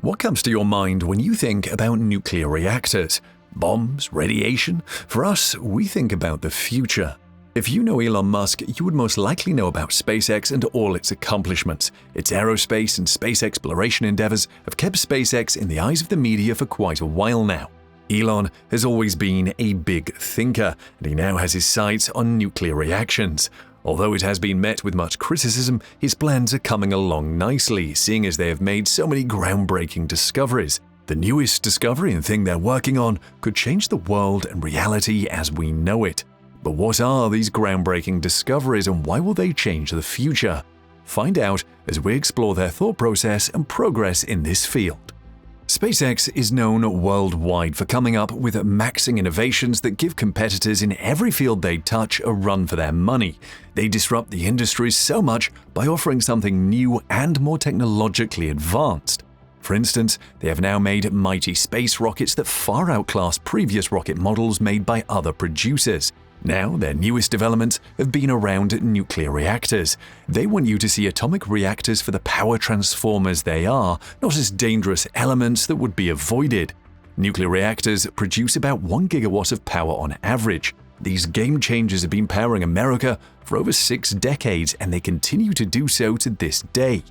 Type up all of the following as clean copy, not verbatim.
What comes to your mind when you think about nuclear reactors? Bombs? Radiation? For us, we think about the future. If you know Elon Musk, you would most likely know about SpaceX and all its accomplishments. Its aerospace and space exploration endeavors have kept SpaceX in the eyes of the media for quite a while now. Elon has always been a big thinker, and he now has his sights on nuclear reactions. Although it has been met with much criticism, his plans are coming along nicely, seeing as they have made so many groundbreaking discoveries. The newest discovery and thing they're working on could change the world and reality as we know it. But what are these groundbreaking discoveries and why will they change the future? Find out as we explore their thought process and progress in this field. SpaceX is known worldwide for coming up with maxing innovations that give competitors in every field they touch a run for their money. They disrupt the industries so much by offering something new and more technologically advanced. For instance, they have now made mighty space rockets that far outclass previous rocket models made by other producers. Now, their newest developments have been around nuclear reactors. They want you to see atomic reactors for the power transformers they are, not as dangerous elements that would be avoided. Nuclear reactors produce about 1 gigawatt of power on average. These game changers have been powering America for over 6 decades, and they continue to do so to this day.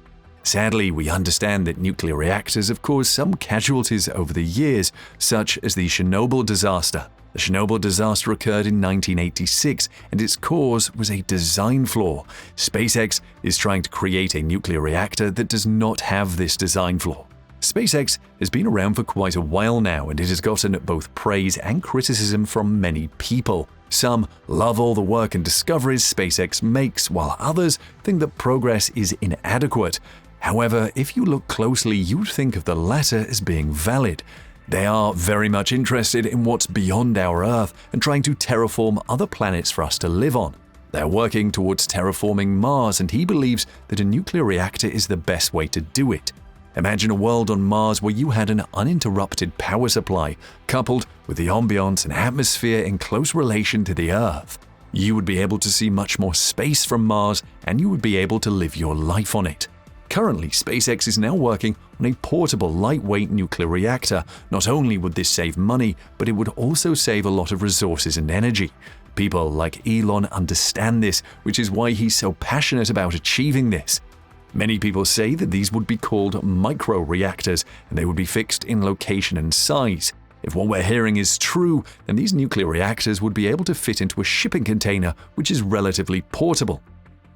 Sadly, we understand that nuclear reactors have caused some casualties over the years, such as the Chernobyl disaster. The Chernobyl disaster occurred in 1986, and its cause was a design flaw. SpaceX is trying to create a nuclear reactor that does not have this design flaw. SpaceX has been around for quite a while now, and it has gotten both praise and criticism from many people. Some love all the work and discoveries SpaceX makes, while others think that progress is inadequate. However, if you look closely, you'd think of the latter as being valid. They are very much interested in what's beyond our Earth and trying to terraform other planets for us to live on. They're working towards terraforming Mars, and he believes that a nuclear reactor is the best way to do it. Imagine a world on Mars where you had an uninterrupted power supply, coupled with the ambience and atmosphere in close relation to the Earth. You would be able to see much more space from Mars, and you would be able to live your life on it. Currently, SpaceX is now working on a portable, lightweight nuclear reactor. Not only would this save money, but it would also save a lot of resources and energy. People like Elon understand this, which is why he's so passionate about achieving this. Many people say that these would be called micro-reactors, and they would be fixed in location and size. If what we're hearing is true, then these nuclear reactors would be able to fit into a shipping container, which is relatively portable.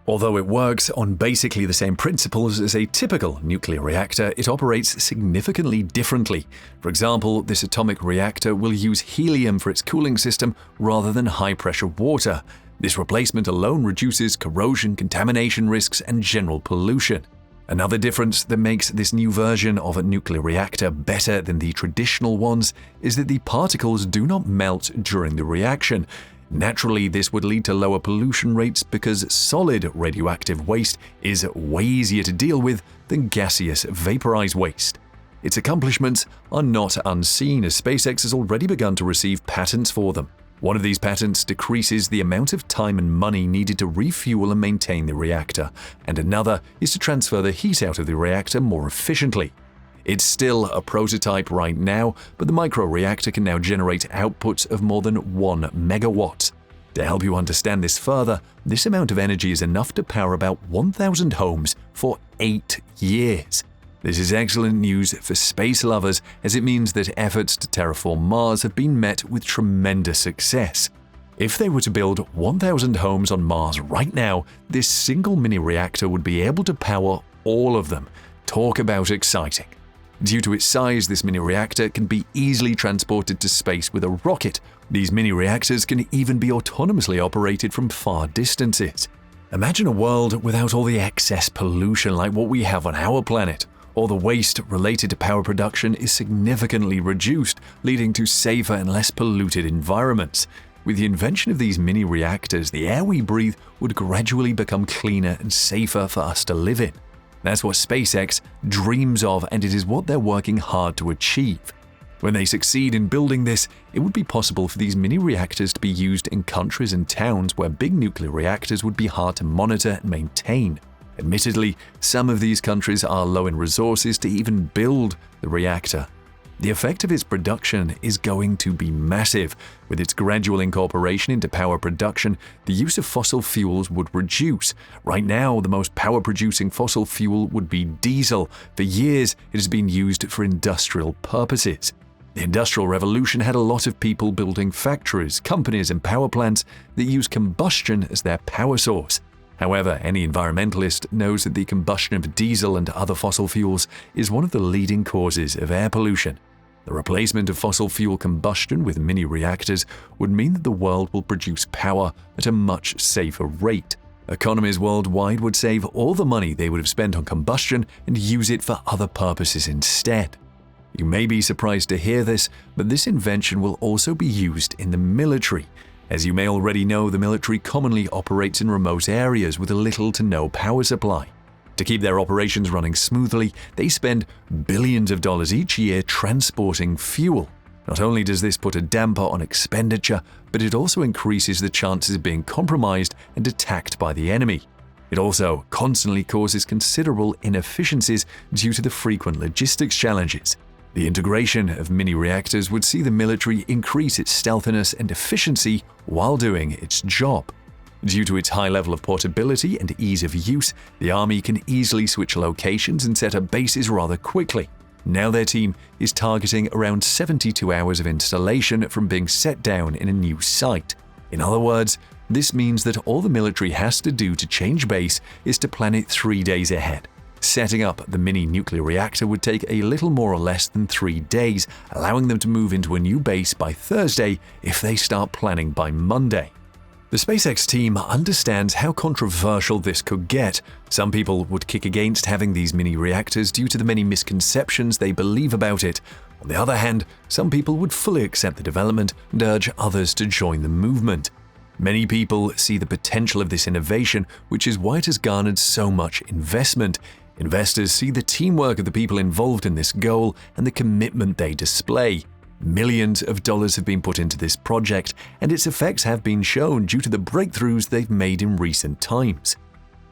Although it works on basically the same principles as a typical nuclear reactor, it operates significantly differently. For example, this atomic reactor will use helium for its cooling system rather than high-pressure water. This replacement alone reduces corrosion, contamination risks, and general pollution. Another difference that makes this new version of a nuclear reactor better than the traditional ones is that the particles do not melt during the reaction. Naturally, this would lead to lower pollution rates because solid radioactive waste is way easier to deal with than gaseous vaporized waste. Its accomplishments are not unseen, as SpaceX has already begun to receive patents for them. One of these patents decreases the amount of time and money needed to refuel and maintain the reactor, and another is to transfer the heat out of the reactor more efficiently. It's still a prototype right now, but the microreactor can now generate outputs of more than 1 megawatt. To help you understand this further, this amount of energy is enough to power about 1,000 homes for 8 years. This is excellent news for space lovers, as it means that efforts to terraform Mars have been met with tremendous success. If they were to build 1,000 homes on Mars right now, this single mini-reactor would be able to power all of them. Talk about exciting. Due to its size, this mini-reactor can be easily transported to space with a rocket. These mini-reactors can even be autonomously operated from far distances. Imagine a world without all the excess pollution like what we have on our planet. All the waste related to power production is significantly reduced, leading to safer and less polluted environments. With the invention of these mini-reactors, the air we breathe would gradually become cleaner and safer for us to live in. That's what SpaceX dreams of, and it is what they're working hard to achieve. When they succeed in building this, it would be possible for these mini-reactors to be used in countries and towns where big nuclear reactors would be hard to monitor and maintain. Admittedly, some of these countries are low in resources to even build the reactor. The effect of its production is going to be massive. With its gradual incorporation into power production, the use of fossil fuels would reduce. Right now, the most power-producing fossil fuel would be diesel. For years, it has been used for industrial purposes. The Industrial Revolution had a lot of people building factories, companies, and power plants that use combustion as their power source. However, any environmentalist knows that the combustion of diesel and other fossil fuels is one of the leading causes of air pollution. The replacement of fossil fuel combustion with mini reactors would mean that the world will produce power at a much safer rate. Economies worldwide would save all the money they would have spent on combustion and use it for other purposes instead. You may be surprised to hear this, but this invention will also be used in the military. As you may already know, the military commonly operates in remote areas with little to no power supply. To keep their operations running smoothly, they spend billions of dollars each year transporting fuel. Not only does this put a damper on expenditure, but it also increases the chances of being compromised and attacked by the enemy. It also constantly causes considerable inefficiencies due to the frequent logistics challenges. The integration of mini reactors would see the military increase its stealthiness and efficiency while doing its job. Due to its high level of portability and ease of use, the Army can easily switch locations and set up bases rather quickly. Now their team is targeting around 72 hours of installation from being set down in a new site. In other words, this means that all the military has to do to change base is to plan it 3 days ahead. Setting up the mini nuclear reactor would take a little more or less than 3 days, allowing them to move into a new base by Thursday if they start planning by Monday. The SpaceX team understands how controversial this could get. Some people would kick against having these mini reactors due to the many misconceptions they believe about it. On the other hand, some people would fully accept the development and urge others to join the movement. Many people see the potential of this innovation, which is why it has garnered so much investment. Investors see the teamwork of the people involved in this goal and the commitment they display. Millions of dollars have been put into this project, and its effects have been shown due to the breakthroughs they've made in recent times.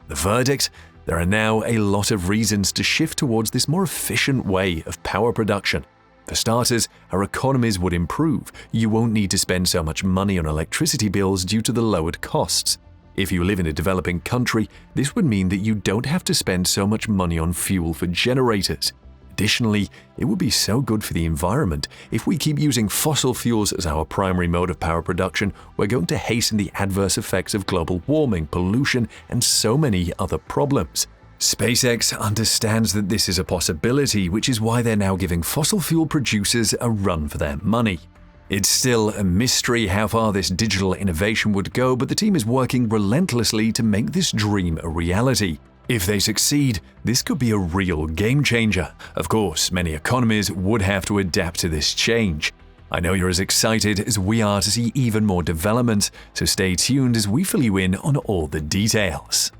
The verdict? There are now a lot of reasons to shift towards this more efficient way of power production. For starters, our economies would improve. You won't need to spend so much money on electricity bills due to the lowered costs. If you live in a developing country, this would mean that you don't have to spend so much money on fuel for generators. Additionally, it would be so good for the environment. If we keep using fossil fuels as our primary mode of power production, we're going to hasten the adverse effects of global warming, pollution, and so many other problems. SpaceX understands that this is a possibility, which is why they're now giving fossil fuel producers a run for their money. It's still a mystery how far this digital innovation would go, but the team is working relentlessly to make this dream a reality. If they succeed, this could be a real game changer. Of course, many economies would have to adapt to this change. I know you're as excited as we are to see even more developments, so stay tuned as we fill you in on all the details.